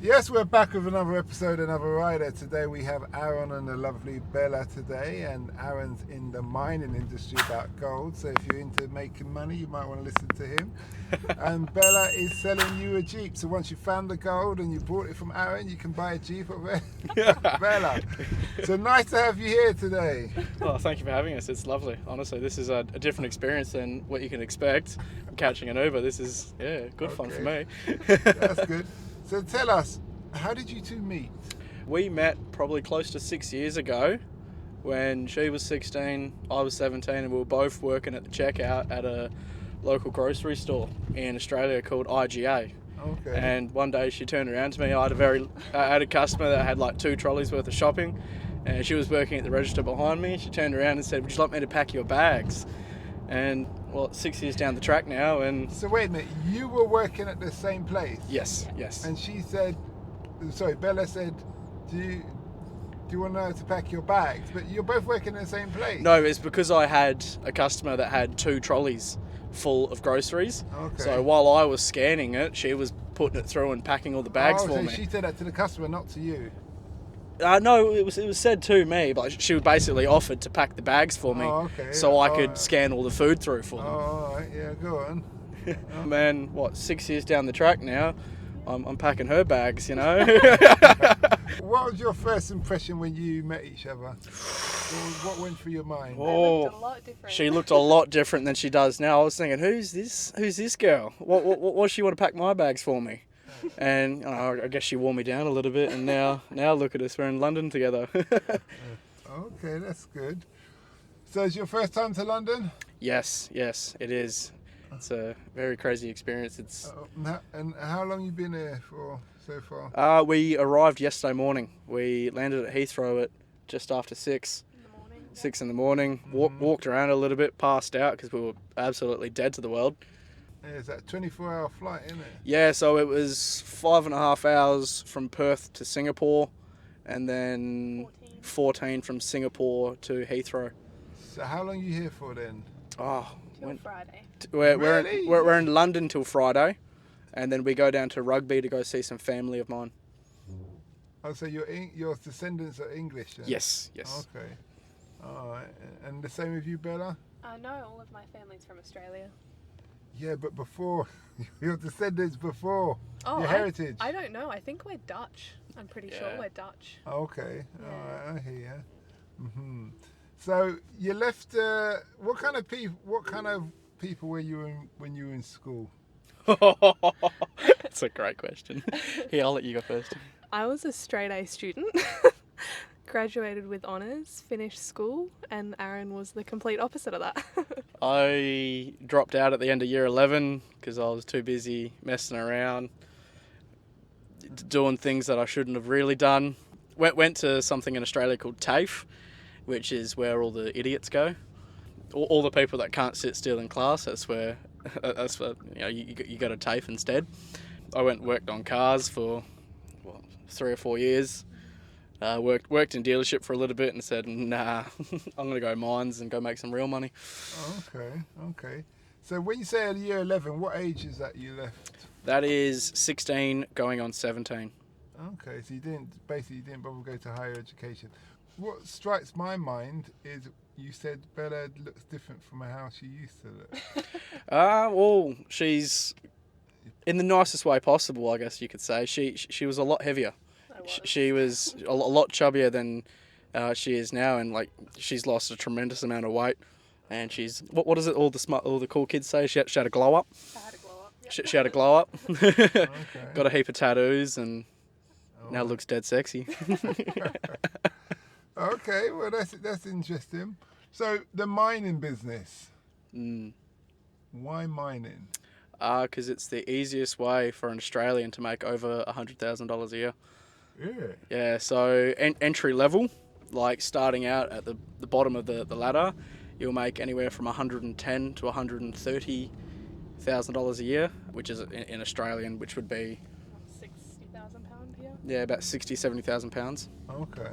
Yes, we're back with another episode, another rider. Today we have Aaron and the lovely Bella today, and Aaron's in the mining industry about gold, so if you're into making money, you might want to listen to him. And Bella is selling you a Jeep, so once you found the gold and you bought it from Aaron, you can buy a Jeep of Bella. So nice to have you here today. Oh, thank you for having us. It's lovely. Honestly, this is a different experience than what you can expect from catching an Uber. This is, good fun for me. That's good. So tell us, how did you two meet? We met probably close to 6 years ago when she was 16, I was 17, and we were both working at the checkout at a local grocery store in Australia called IGA. Okay. And one day she turned around to me. I had a customer that had like 2 trolleys worth of shopping, and she was working at the register behind me. She turned around and said, "Would you like me to pack your bags?" And well, it's 6 years down the track now, and So wait a minute, you were working at the same place? yes. And she said, Bella said, do you want to know to pack your bags? But you're both working in the same place. No, it's because I had a customer that had 2 trolleys full of groceries. Okay. So while I was scanning it, she was putting it through and packing all the bags for so me. she said that to the customer, not to you. No, it was said to me, but she basically offered to pack the bags for me, so I could scan all the food through for them. Oh, all right, yeah, go on. Man, 6 years down the track now, I'm packing her bags, you know. What was your first impression when you met each other? What went through your mind? Oh, looked a lot different. she looked a lot different than she does now. I was thinking, who's this girl? What does she want to pack my bags for me? And I guess she wore me down a little bit, and now look at us, we're in London together. Okay, that's good. So it's your first time to London? Yes, it is. It's a very crazy experience. And how long you been here for so far? We arrived yesterday morning. We landed at Heathrow at just after 6 in the morning. Walked around a little bit, passed out because we were absolutely dead to the world. Yeah, it's that 24-hour flight, isn't it? Yeah, so it was 5.5 hours from Perth to Singapore, and then 14 from Singapore to Heathrow. So how long are you here for then? Till Friday. We're in London till Friday, and then we go down to Rugby to go see some family of mine. Oh, so your descendants are English then? Yes. Okay. All right. And the same with you, Bella? No, all of my family's from Australia. Yeah, but before, your descendants before, Oh, your heritage. I don't know. I think we're Dutch. I'm pretty sure we're Dutch. Okay. Yeah. All right, I hear you. Mm-hmm. So you left. What kind of people were you in when you were in school? That's a great question. Here, I'll let you go first. I was a straight A student. Graduated with honours, finished school, and Aaron was the complete opposite of that. I dropped out at the end of year 11 because I was too busy messing around, doing things that I shouldn't have really done. Went to something in Australia called TAFE, which is where all the idiots go. All the people that can't sit still in class, that's where you go to TAFE instead. I went and worked on cars for 3 or 4 years. Worked in dealership for a little bit and said, nah, I'm going to go mines and go make some real money. Okay. So when you say year 11, what age is that you left? That is 16 going on 17. Okay, so you didn't bother go to higher education. What strikes my mind is you said Bella looks different from how she used to look. Well, she's in the nicest way possible, I guess you could say. She was a lot heavier. She was a lot chubbier than she is now, and she's lost a tremendous amount of weight. And she's what is it? All the cool kids say she had a glow up. I had a glow up. Yep. She had a glow up. Okay. Got a heap of tattoos and now looks dead sexy. Okay, well that's interesting. So the mining business. Why mining? Because it's the easiest way for an Australian to make over $100,000 a year. Yeah. Yeah, so entry level, like starting out at the bottom of the ladder, you'll make anywhere from $110,000 to $130,000 a year, which is in Australian, which would be £60,000 here. Yeah, about 70,000 pounds. Okay.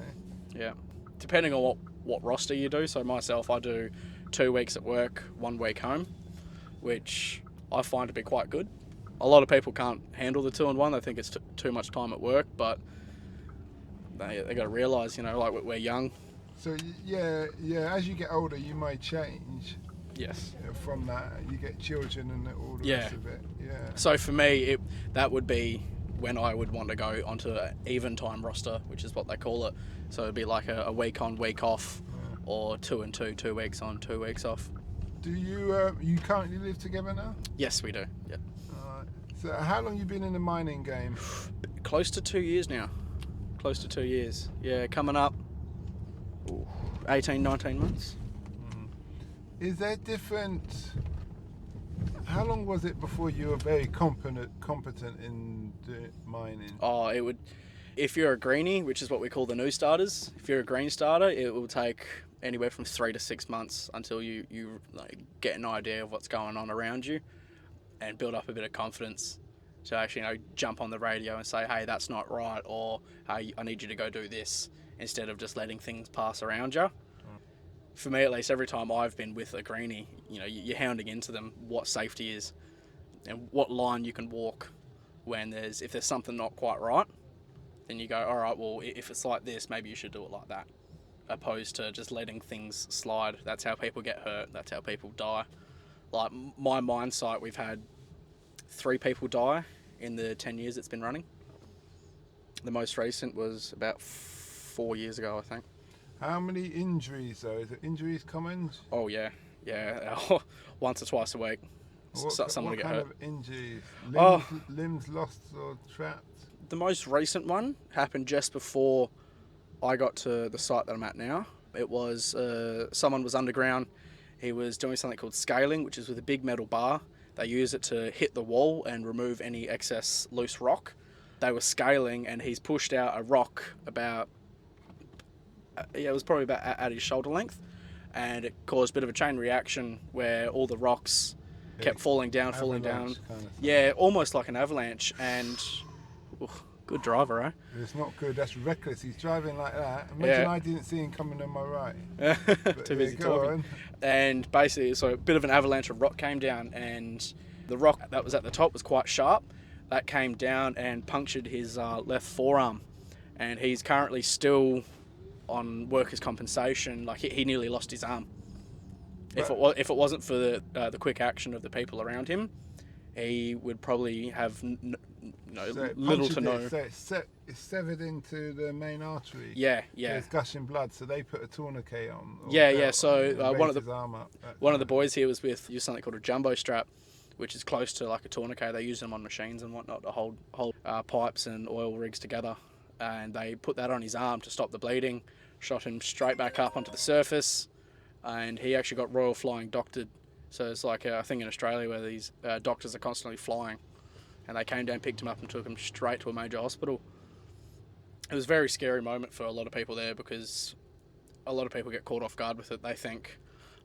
Yeah, depending on what roster you do. So myself, I do 2 weeks at work, 1 week home, which I find to be quite good. A lot of people can't handle the 2-in-1. They think it's too much time at work, but they got to realise, like we're young. So as you get older, you might change. Yes. From that, you get children and all the rest of it. Yeah. So for me, that would be when I would want to go onto an even time roster, which is what they call it. So it'd be like a week on, week off, or 2 and 2, 2 weeks on, 2 weeks off. Do you currently live together now? Yes, we do. Yeah. So how long you been in the mining game? Close to 2 years now. Close to 2 years. Yeah, coming up 18, 19 months. Is there different... How long was it before you were very competent in the mining? Oh, it would... If you're a greenie, which is what we call the new starters, if you're a green starter, it will take anywhere from 3 to 6 months until you get an idea of what's going on around you and build up a bit of confidence to actually jump on the radio and say, hey, that's not right, or hey, I need you to go do this, instead of just letting things pass around you. For me, at least, every time I've been with a greenie, you're hounding into them what safety is and what line you can walk if there's something not quite right. Then you go, all right, well, if it's like this, maybe you should do it like that, opposed to just letting things slide. That's how people get hurt. That's how people die. Like my mine site, we've had 3 people die in the 10 years it's been running. The most recent was about 4 years ago, I think. How many injuries, though? Is it injuries common? Oh, yeah. Once or twice a week. Someone will get hurt. What kind of injuries? Limbs lost or trapped? The most recent one happened just before I got to the site that I'm at now. It was someone was underground. He was doing something called scaling, which is with a big metal bar. They use it to hit the wall and remove any excess loose rock. They were scaling, and he's pushed out a rock about... it was probably about at his shoulder length, and it caused a bit of a chain reaction where all the rocks kept falling down. Kind of Yeah, almost like an avalanche, and... good driver, eh? It's not good. That's reckless. He's driving like that. Imagine I didn't see him coming on my right. Too busy talking. And basically, so a bit of an avalanche of rock came down, and the rock that was at the top was quite sharp. That came down and punctured his left forearm, and he's currently still on workers' compensation. Like he nearly lost his arm. If it wasn't for the quick action of the people around him, he would probably have little to no. So it's severed into the main artery. Yeah. So it's gushing blood. So they put a tourniquet on. So one of the boys here was used something called a jumbo strap, which is close to like a tourniquet. They use them on machines and whatnot to hold pipes and oil rigs together. And they put that on his arm to stop the bleeding. Shot him straight back up onto the surface, and he actually got Royal Flying doctored. So it's like a thing in Australia where these doctors are constantly flying, and they came down, picked him up, and took him straight to a major hospital. It was a very scary moment for a lot of people there, because a lot of people get caught off guard with it. They think,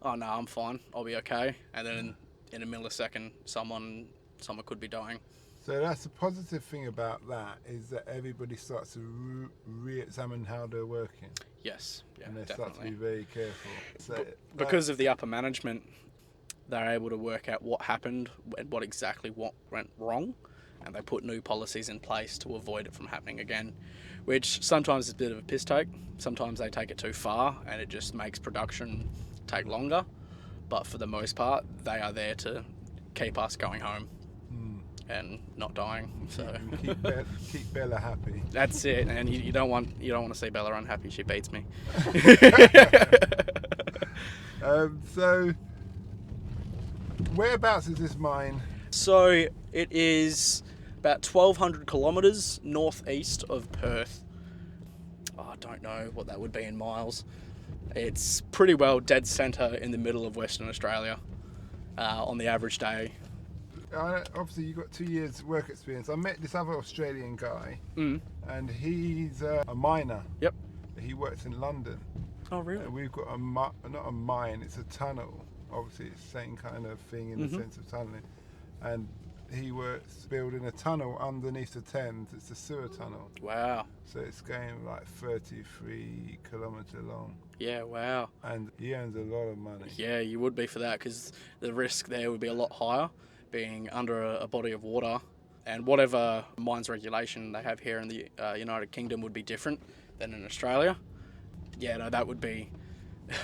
oh no, I'm fine, I'll be okay, and then in a millisecond someone could be dying. So that's the positive thing about that, is that everybody starts to re-examine how they're working. Yes, yeah, and they definitely. start to be very careful. So because of the upper management, they're able to work out what happened and what went wrong, and they put new policies in place to avoid it from happening again, which sometimes is a bit of a piss take. Sometimes they take it too far and it just makes production take longer, but for the most part they are there to keep us going home and not dying. So keep Bella happy. That's it, and you don't want to see Bella unhappy. She beats me. So whereabouts is this mine? So it is about 1,200 kilometres northeast of Perth. I don't know what that would be in miles. It's pretty well dead centre in the middle of Western Australia on the average day. Obviously you've got 2 years work experience. I met this other Australian guy, and he's a miner. Yep. He works in London. Oh, really? And we've got not a mine, it's a tunnel. Obviously it's the same kind of thing in the sense of tunneling. And he works building a tunnel underneath the Thames. It's a sewer tunnel. Wow. So it's going like 33 kilometre long. Yeah, wow. And he earns a lot of money. Yeah, you would be for that, because the risk there would be a lot higher. being under a body of water, and whatever mines regulation they have here in the United Kingdom would be different than in Australia. Yeah, no, that would be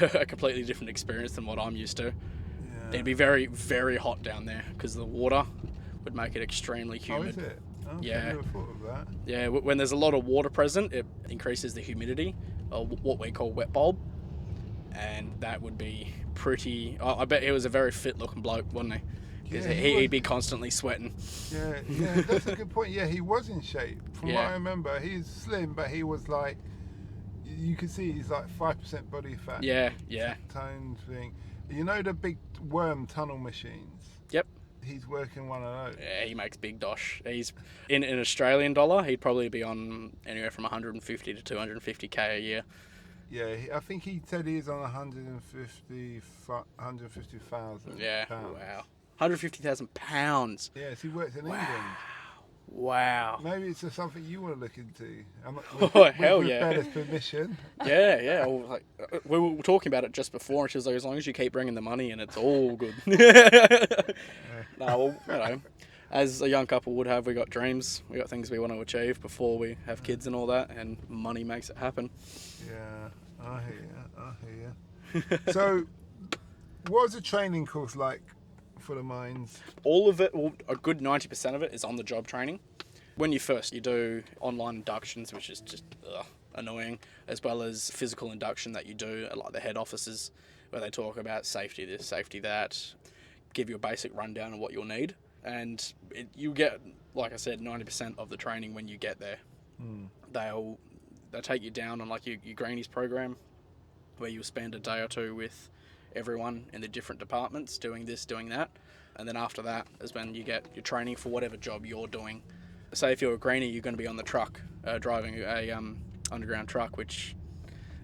a completely different experience than what I'm used to. Yeah. It'd be very, very hot down there because the water would make it extremely humid. Oh, is it? Okay, Yeah. I never thought of that. Yeah, when there's a lot of water present, it increases the humidity, or what we call wet bulb, and that would be pretty... I bet he was a very fit-looking bloke, wasn't he? Because Yeah, he'd be constantly sweating. Yeah, that's a good point. Yeah, he was in shape. From what I remember, he's slim, but he was like, you could see he's like 5% body fat. Yeah. Tone thing. You know the big worm tunnel machines? Yep. He's working one of those. Yeah, he makes big dosh. He's in an Australian dollar, he'd probably be on anywhere from 150 to 250k a year. Yeah, I think he said he's on 150,000 Yeah, pounds. wow. 150,000 pounds. Yes, he works in England. Wow. Maybe it's just something you want to look into. Hell with yeah. Bella's permission. Yeah. Well, we were talking about it just before, and she was like, as long as you keep bringing the money in, it's all good. As a young couple would have, we got dreams, we got things we want to achieve before we have kids and all that, and money makes it happen. Yeah, I hear you. So, what was the training course like for the mines? All of it, a good 90% of it is on the job training. When you do online inductions, which is just annoying, as well as physical induction that you do at like the head offices, where they talk about safety this, safety that, give you a basic rundown of what you'll need, and you get, like I said, 90% of the training when you get there. They'll take you down on like your Greenies program, where you'll spend a day or two with everyone in the different departments doing this, doing that, and then after that is when you get your training for whatever job you're doing. Say if you're a greenie, you're going to be on the truck, driving a underground truck, which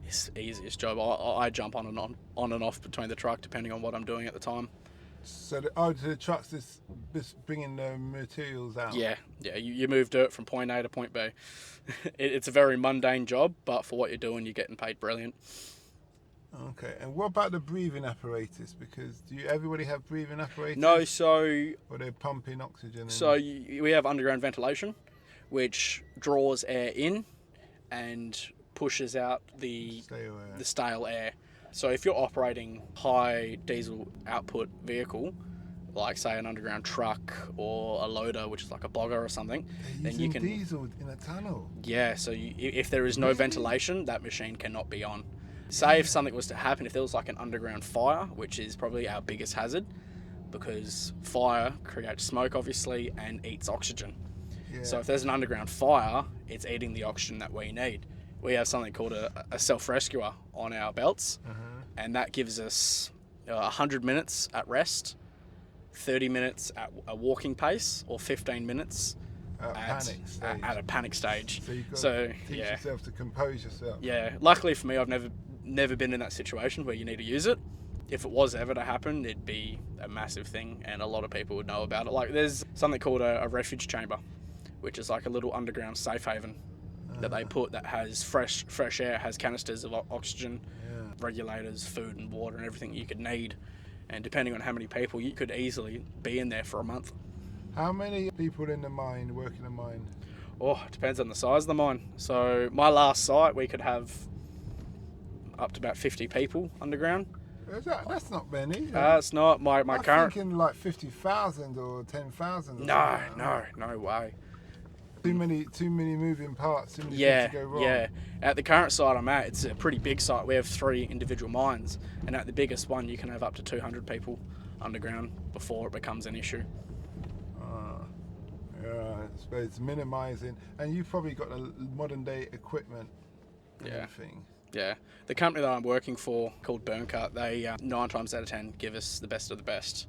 is the easiest job. I jump on and off between the truck depending on what I'm doing at the time. So the trucks just bringing the materials out. Yeah. You move dirt from point A to point B. It's a very mundane job, but for what you're doing, you're getting paid brilliant. Okay, and what about the breathing apparatus? Because everybody have breathing apparatus? No, so... Or they're pumping oxygen in? So we have underground ventilation, which draws air in and pushes out the stale air. So if you're operating high diesel output vehicle, like say an underground truck or a loader, which is like a bogger or something, then you can... diesel in a tunnel? Yeah, so if there is no ventilation, that machine cannot be on. Say if something was to happen, if there was like an underground fire, which is probably our biggest hazard, because fire creates smoke obviously and eats oxygen. Yeah. So if there's an underground fire, it's eating the oxygen that we need. We have something called a self-rescuer on our belts, and that gives us 100 minutes at rest, 30 minutes at a walking pace, or 15 minutes at a panic stage. So you've got to teach yourself to compose yourself. Yeah, luckily for me, I've never been in that situation where you need to use it. If it was ever to happen, it'd be a massive thing, and a lot of people would know about it. Like there's something called a refuge chamber, which is like a little underground safe haven that they put that has fresh air, has canisters of oxygen, regulators, food and water and everything you could need. And depending on how many people, you could easily be in there for a month. How many people in the mine work in the mine? Oh, it depends on the size of the mine. So my last site, we could have up to about 50 people underground. That's not many. It's not. My current... I'm thinking like 50,000 or 10,000. No way. Too many moving parts. Too many things to go wrong. Yeah. At the current site I'm at, it's a pretty big site. We have 3 individual mines, and at the biggest one, you can have up to 200 people underground before it becomes an issue. I suppose it's minimising, and you've probably got the modern day equipment. And everything. Yeah. The company that I'm working for, called Burncut, they 9 times out of 10 give us the best of the best.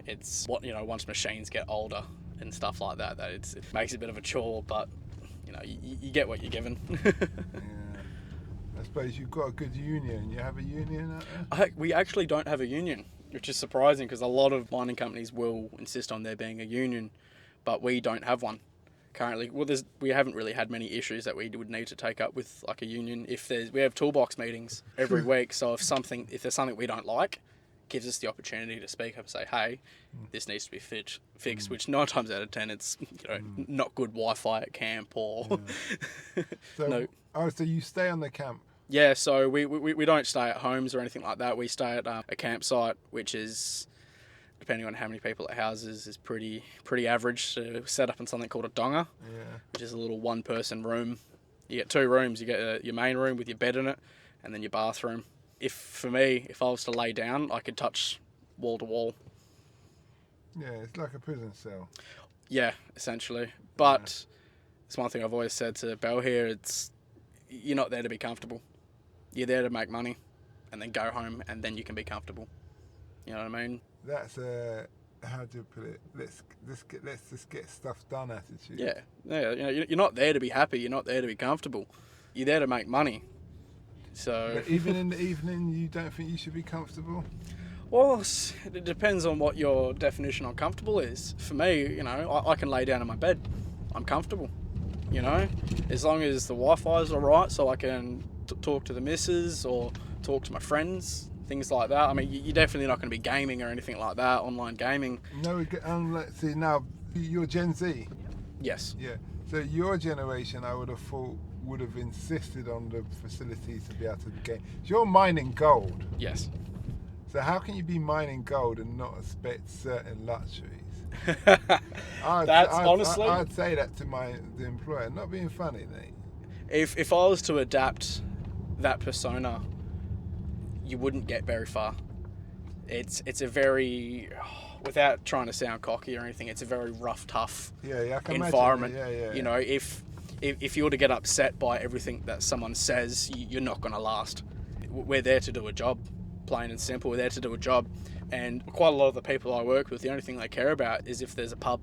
It's once machines get older and stuff like that, it makes it a bit of a chore, but you get what you're given. Yeah. I suppose you've got a good union. You have a union out there? We actually don't have a union, which is surprising because a lot of mining companies will insist on there being a union, but we don't have one currently. Well, we haven't really had many issues that we would need to take up with like a union. We have toolbox meetings every week, so if there's something we don't like, gives us the opportunity to speak up and say, hey, this needs to be fixed, which 9 times out of 10 it's not good Wi-Fi at camp or... Yeah. So, No. so you stay on the camp? Yeah, so we don't stay at homes or anything like that. We stay at a campsite, which is, depending on how many people it houses, is pretty average. So set up in something called a donga, which is a little one-person room. You get 2 rooms. You get your main room with your bed in it, and then your bathroom. If I was to lay down, I could touch wall to wall. Yeah, it's like a prison cell. Yeah, essentially. But it's one thing I've always said to Belle here, you're not there to be comfortable. You're there to make money and then go home and then you can be comfortable. You know what I mean? That's how do you put it? Let's just get stuff done attitude. Yeah. You're not there to be happy. You're not there to be comfortable. You're there to make money. So. But even in the evening, you don't think you should be comfortable? Well, it depends on what your definition on comfortable is. For me, I can lay down in my bed. I'm comfortable. As long as the Wi-Fi is all right, so I can talk to the missus or talk to my friends, things like that. I mean, you're definitely not going to be gaming or anything like that, online gaming. No, let's see, now, you're Gen Z. Yes. Yeah. So your generation, I would have thought, would have insisted on the facilities to be able to game. So you're mining gold. Yes. So how can you be mining gold and not expect certain luxuries? I'd say that to the employer. Not being funny, mate. If I was to adapt that persona, you wouldn't get very far. It's a very, without trying to sound cocky or anything, it's a very rough, tough I can environment. Imagine. Yeah. If you were to get upset by everything that someone says, you're not going to last. We're there to do a job, plain and simple. We're there to do a job. And quite a lot of the people I work with, the only thing they care about is if there's a pub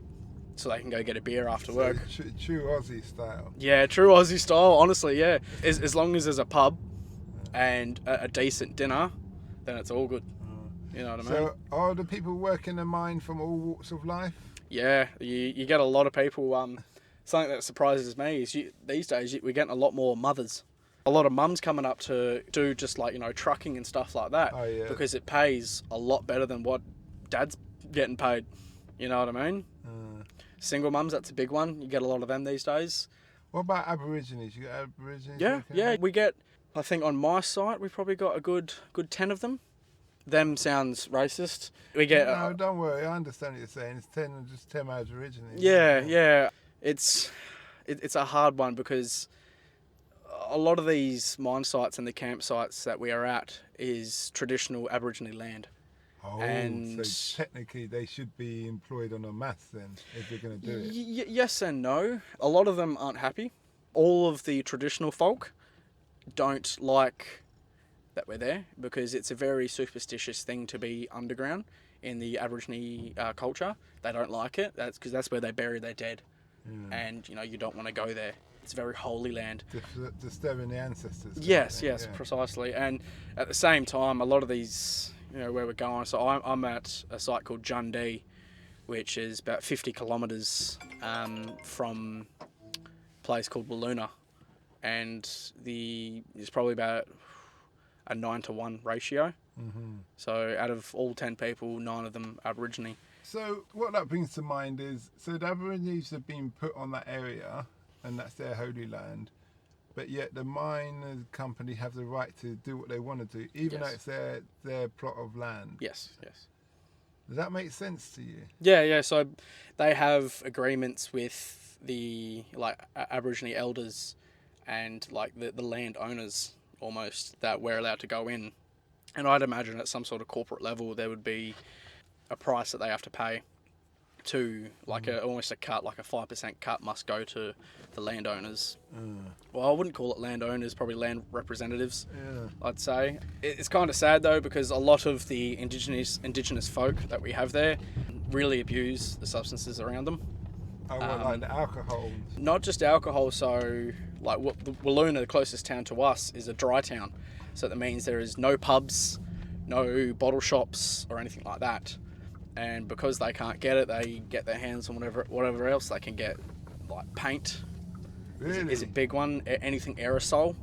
so they can go get a beer after work. True Aussie style. Yeah, true Aussie style, honestly, yeah. As long as there's a pub and a decent dinner, then it's all good. You know what I mean? So are the people working the mine from all walks of life? Yeah, you get a lot of people. Something that surprises me is these days we're getting a lot more mothers. A lot of mums coming up to do just like, trucking and stuff like that. Oh, yeah. Because it pays a lot better than what dad's getting paid. You know what I mean? Single mums, that's a big one. You get a lot of them these days. What about Aborigines? You got Aborigines? Yeah. We get, I think on my site, we probably got a good 10 of them. Them sounds racist. We get... No, don't worry. I understand what you're saying. It's 10 Aborigines. Yeah. It's a hard one because a lot of these mine sites and the campsites that we are at is traditional Aboriginal land. Oh, and so technically they should be employed on a mass then, if they're going to do it. Yes and no. A lot of them aren't happy. All of the traditional folk don't like that we're there because it's a very superstitious thing to be underground in the Aborigine culture. They don't like it. That's because that's where they bury their dead. And, you don't want to go there. It's very holy land. Disturbing the ancestors. Yes, precisely. And at the same time, a lot of these, where we're going. So I'm at a site called Jundee, which is about 50 kilometres from a place called Walloona. And there's probably about a 9-to-1 ratio. Mm-hmm. So out of all 10 people, 9 of them are Aborigine. So what that brings to mind is, so the Aborigines have been put on that area, and that's their holy land, but yet the miners company have the right to do what they want to do, even though it's their plot of land. Yes. Does that make sense to you? Yeah. So they have agreements with the Aborigine elders and the land owners almost that we're allowed to go in. And I'd imagine at some sort of corporate level there would be a price that they have to pay to almost a cut, like a 5% cut must go to the landowners. Well, I wouldn't call it landowners, probably land representatives. I'd say it's kind of sad though because a lot of the indigenous folk that we have there really abuse the substances around them. Like the alcohol? Not just alcohol. So Walloona, the closest town to us, is a dry town, so that means there is no pubs, no bottle shops or anything like that. And because they can't get it, they get their hands on whatever else they can get, like paint. Really? Is a big one. Anything aerosol.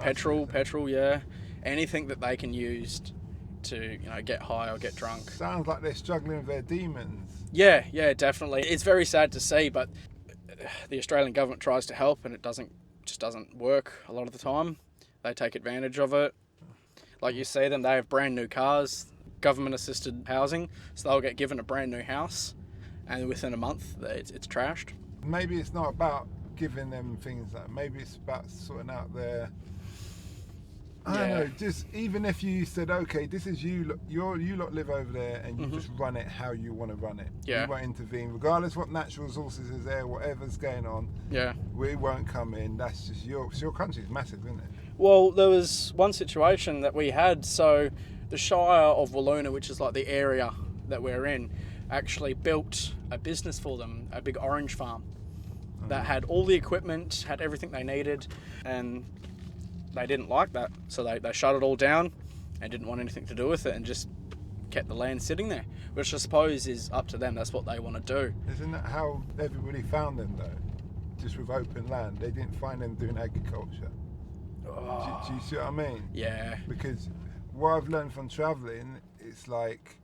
Petrol. Yeah. Anything that they can use to get high or get drunk. Sounds like they're struggling with their demons. Yeah, definitely. It's very sad to see, but the Australian government tries to help, and it just doesn't work a lot of the time. They take advantage of it. Like you see them, they have brand new cars, government assisted housing, so they'll get given a brand new house, and within a month it's trashed. Maybe it's not about giving them things maybe it's about sorting out their, I don't know, just even if you said, okay, this is you lot live over there, and you just run it how you want to run it. Yeah. We won't intervene, regardless what natural resources is there, whatever's going on. Yeah. We won't come in. That's just your country's massive, isn't it? Well, there was one situation that we had. So the Shire of Walloona, which is like the area that we're in, actually built a business for them, a big orange farm that had all the equipment, had everything they needed, and they didn't like that. So they shut it all down and didn't want anything to do with it and just kept the land sitting there, which I suppose is up to them. That's what they want to do. Isn't that how everybody found them, though? Just with open land. They didn't find them doing agriculture. Oh. Do you see what I mean? Yeah. Because what I've learned from travelling, it's like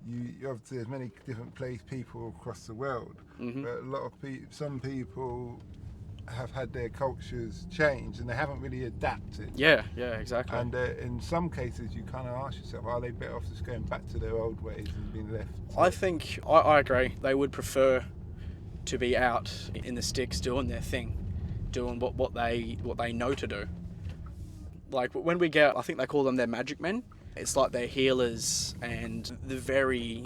you obviously there's many different people across the world, but a lot of some people have had their cultures change and they haven't really adapted. Yeah, exactly. And in some cases, you kind of ask yourself, are they better off just going back to their old ways and being left? I think I agree. They would prefer to be out in the sticks doing their thing, doing what they know to do. Like when we get, I think they call them their magic men. It's like they're healers and the very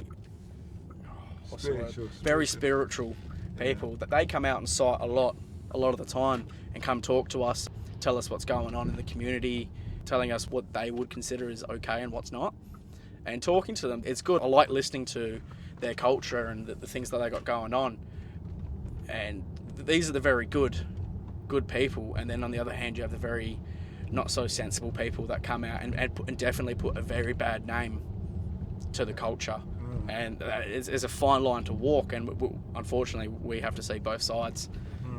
spiritual people that they come out and sight a lot of the time and come talk to us, tell us what's going on in the community, telling us what they would consider is okay and what's not. And talking to them, it's good. I like listening to their culture and the things that they got going on. And these are the very good people. And then on the other hand, you have the very not so sensible people that come out and definitely put a very bad name to the culture. And it's a fine line to walk, and unfortunately we have to see both sides.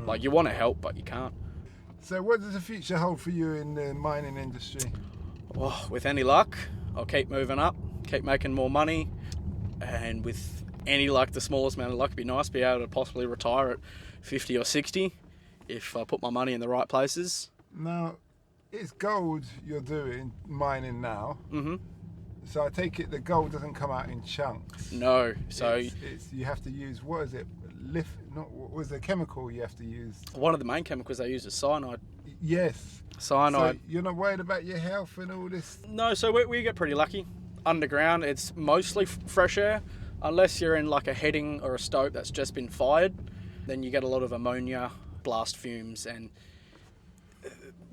Like you want to help, but you can't. So what does the future hold for you in the mining industry? Well, with any luck, I'll keep moving up, keep making more money, and with any luck, the smallest amount of luck, it'd be nice to be able to possibly retire at 50 or 60 if I put my money in the right places. Now, it's gold you're doing, mining now. So I take it the gold doesn't come out in chunks. No, so it's you have to use, what is it? What was the chemical you have to use? One of the main chemicals they use is cyanide. Yes. Cyanide. So you're not worried about your health and all this? No, so we get pretty lucky. Underground, it's mostly fresh air, unless you're in like a heading or a stope that's just been fired. Then you get a lot of ammonia, blast fumes, and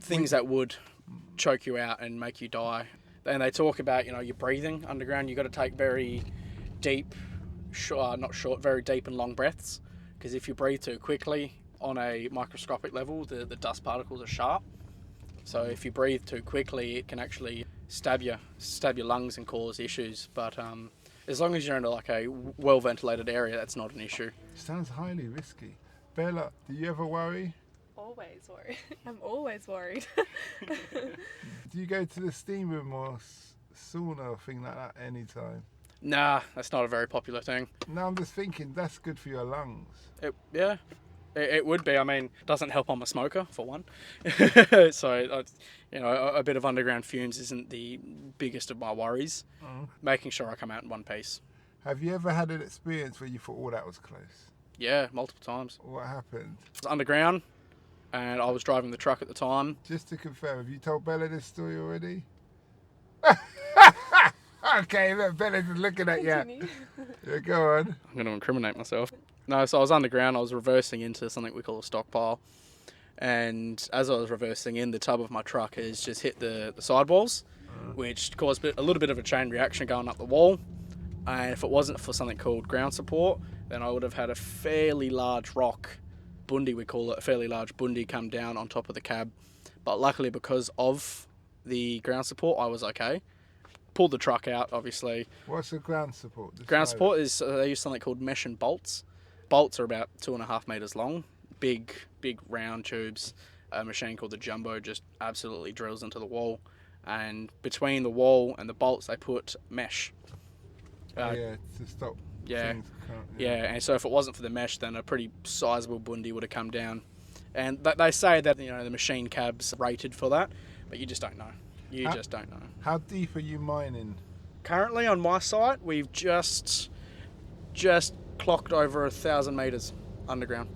things that would choke you out and make you die. And they talk about, your breathing underground. You've got to take very deep, very deep and long breaths. Because if you breathe too quickly on a microscopic level, the dust particles are sharp. So if you breathe too quickly, it can actually stab your lungs and cause issues. But as long as you're in like a well-ventilated area, that's not an issue. Sounds highly risky. Bella, do you ever worry? Always worried. I'm always worried. Do you go to the steam room or sauna or thing like that anytime? Nah, that's not a very popular thing. No, I'm just thinking that's good for your lungs. It would be. I mean, it doesn't help I'm a smoker, for one. So, a bit of underground fumes isn't the biggest of my worries. Making sure I come out in one piece. Have you ever had an experience where you thought, oh, that was close? Yeah, multiple times. What happened? It was underground, and I was driving the truck at the time. Just to confirm, have you told Bella this story already? Okay, look, Bella's just looking at you. Yeah, go on. I'm going to incriminate myself. No, so I was underground. I was reversing into something we call a stockpile. And as I was reversing in, the tub of my truck has just hit the sidewalls, which caused a little bit of a chain reaction going up the wall. And if it wasn't for something called ground support, then I would have had a fairly large rock, bundi we call it, a fairly large bundi come down on top of the cab. But luckily, because of the ground support, I was okay. Pulled the truck out, obviously. What's the ground support? Ground support is, they use something called mesh and bolts. Bolts are about 2.5 meters long, big round tubes. A machine called the Jumbo just absolutely drills into the wall. and between the wall and the bolts they put mesh. To stop. Yeah, things and so if it wasn't for the mesh, then a pretty sizable bundi would have come down. And they say that the machine cab's rated for that, but you just don't know. Just don't know. How deep are you mining? Currently on my site, we've just clocked over 1,000 meters underground.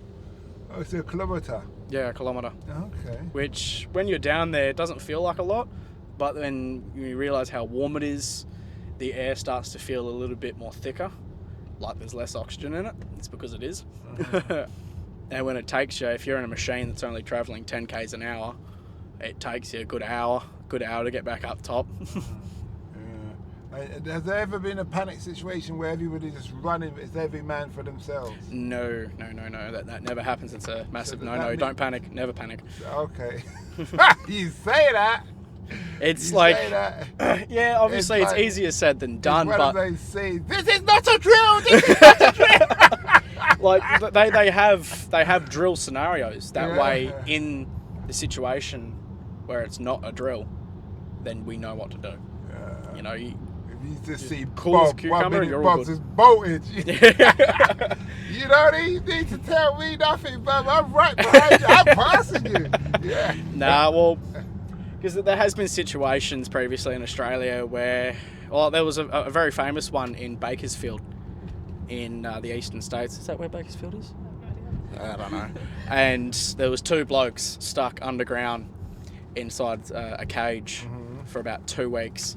Oh, it's a kilometre. Yeah, a kilometre. Okay. Which, when you're down there, it doesn't feel like a lot, but then you realise how warm it is, the air starts to feel a little bit more thicker, like there's less oxygen in it. It's because it is. And when it takes you, if you're in a machine that's only travelling 10 k's an hour, it takes you a good hour to get back up top. Has there ever been a panic situation where everybody just running, it's every man for themselves? No. That never happens. It's a massive no. Don't panic. Never panic. Okay. You say that. It's you like, say that. yeah, obviously it's easier said than done, it's but they say, this is not a drill. This is not a drill. like they have drill scenarios. That way, in the situation where it's not a drill, then we know what to do. Yeah. You just see cool Bob, cucumber, 1 minute you're all Bob's good. is bolted. You don't need to tell me nothing, Bob. I'm right behind you. I'm passing you. Yeah. Nah, well, because there has been situations previously in Australia where, well, there was a very famous one in Bakersfield in the eastern states. Is that where Bakersfield is? I don't know. And there was 2 blokes stuck underground inside a cage for about 2 weeks.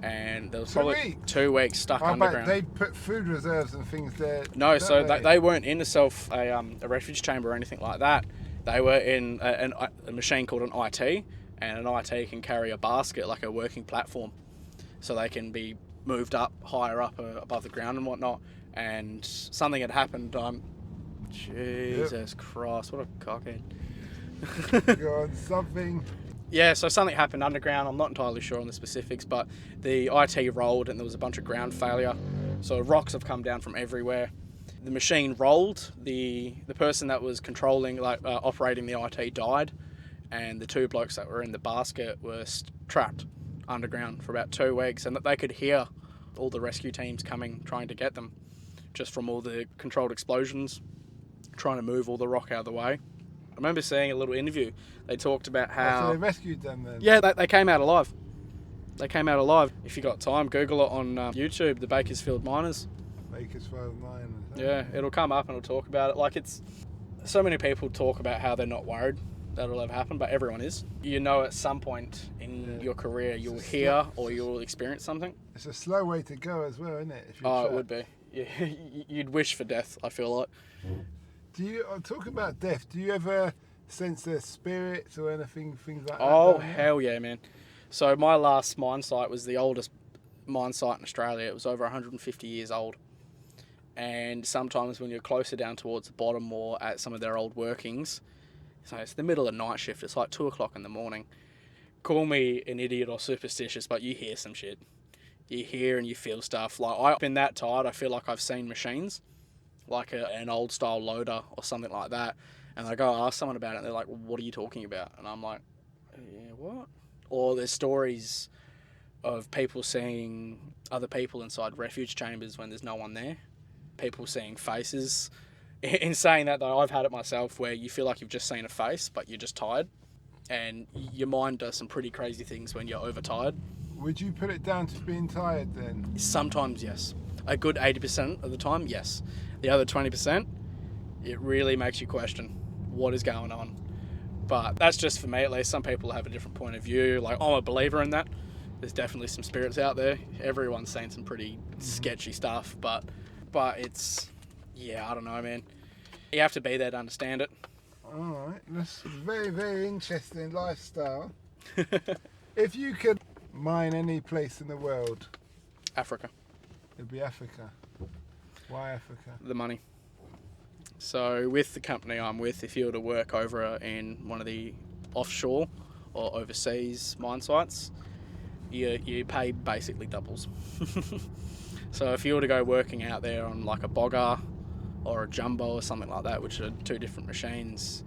And there was probably 2 weeks stuck underground. They put food reserves and things there. No, so they weren't in a refuge chamber or anything like that. They were in a machine called an IT, and an IT can carry a basket, like a working platform, so they can be moved up higher up above the ground and whatnot. And something had happened. Jesus Christ, what a cockhead. God, something. Yeah, so something happened underground. I'm not entirely sure on the specifics, but the IT rolled and there was a bunch of ground failure. So rocks have come down from everywhere. The machine rolled. The person that was controlling, operating the IT died, and the 2 blokes that were in the basket were trapped underground for about 2 weeks, and that they could hear all the rescue teams coming, trying to get them, just from all the controlled explosions, trying to move all the rock out of the way. I remember seeing a little interview. They talked about how... So they rescued them then? Yeah, they came out alive. If you got time, Google it on YouTube, the Bakersfield Miners. Bakersfield Miners. Yeah, it'll come up and it'll talk about it. Like, it's... So many people talk about how they're not worried that it'll ever happen, but everyone is. At some point in your career you'll hear or you'll experience something. It's a slow way to go as well, isn't it? It would be. Yeah, you'd wish for death, I feel like. Do you, talking about death, do you ever sense their spirits or anything, things like that? Oh, hell yeah, man. So my last mine site was the oldest mine site in Australia. It was over 150 years old. And sometimes when you're closer down towards the bottom or at some of their old workings, so it's the middle of night shift, it's like 2 o'clock in the morning. Call me an idiot or superstitious, but you hear some shit. You hear and you feel stuff. Like, I've been that tired, I feel like I've seen machines, like an old style loader or something like that. And I go ask someone about it and they're like, what are you talking about? And I'm like, yeah, what? Or there's stories of people seeing other people inside refuge chambers when there's no one there. People seeing faces. In saying that though, I've had it myself where you feel like you've just seen a face, but you're just tired. And your mind does some pretty crazy things when you're overtired. Would you put it down to being tired then? Sometimes, yes. A good 80% of the time, yes. The other 20%, it really makes you question what is going on. But that's just for me at least. Some people have a different point of view. Like, I'm a believer in that. There's definitely some spirits out there. Everyone's seen some pretty sketchy stuff, but it's, yeah, I don't know, man. You have to be there to understand it. Alright, that's very, very interesting lifestyle. If you could mine any place in the world, Africa. it'd be Africa. Why Africa? The money. So with the company I'm with, if you were to work over in one of the offshore or overseas mine sites, you pay basically doubles. So if you were to go working out there on like a bogger or a jumbo or something like that, which are 2 different machines,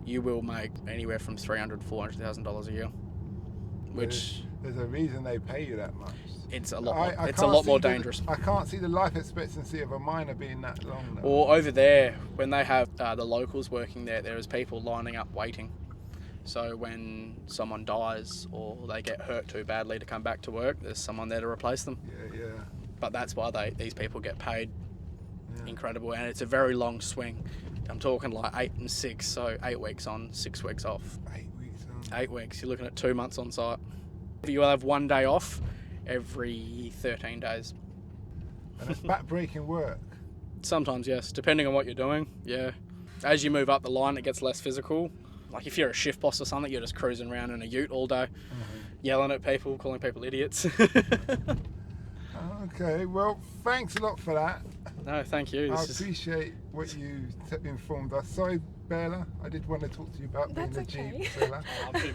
you will make anywhere from $300,000 to $400,000 a year. Which there's a reason they pay you that much. It's a lot. I It's a can't lot more see dangerous. I can't see the life expectancy of a miner being that long. Though. Or over there, when they have the locals working there is people lining up waiting. So when someone dies or they get hurt too badly to come back to work, there's someone there to replace them. Yeah. But that's why these people get paid incredible, and it's a very long swing. I'm talking like 8 and 6, so 8 weeks on, 6 weeks off. 8 weeks on. 8 weeks. You're looking at 2 months on site. You'll have 1 day off every 13 days. And it's back-breaking work. Sometimes, yes, depending on what you're doing. Yeah. As you move up the line, it gets less physical. Like if you're a shift boss or something, you're just cruising around in a ute all day, yelling at people, calling people idiots. Okay, well, thanks a lot for that. No, thank you. I appreciate what you informed us. Sorry, Bella, I did want to talk to you about being That's a okay. Jeep seller,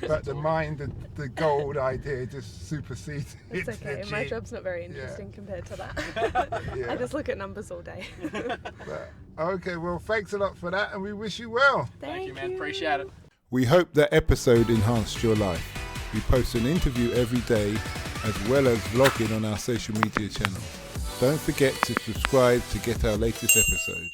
but the gold idea just supersedes It's okay. the My Jeep. job's not very interesting compared to that. Yeah. I just look at numbers all day. But, okay, well, thanks a lot for that, and we wish you well. Thank you, man. Appreciate it. We hope that episode enhanced your life. We post an interview every day as well as vlogging on our social media channel. Don't forget to subscribe to get our latest episode.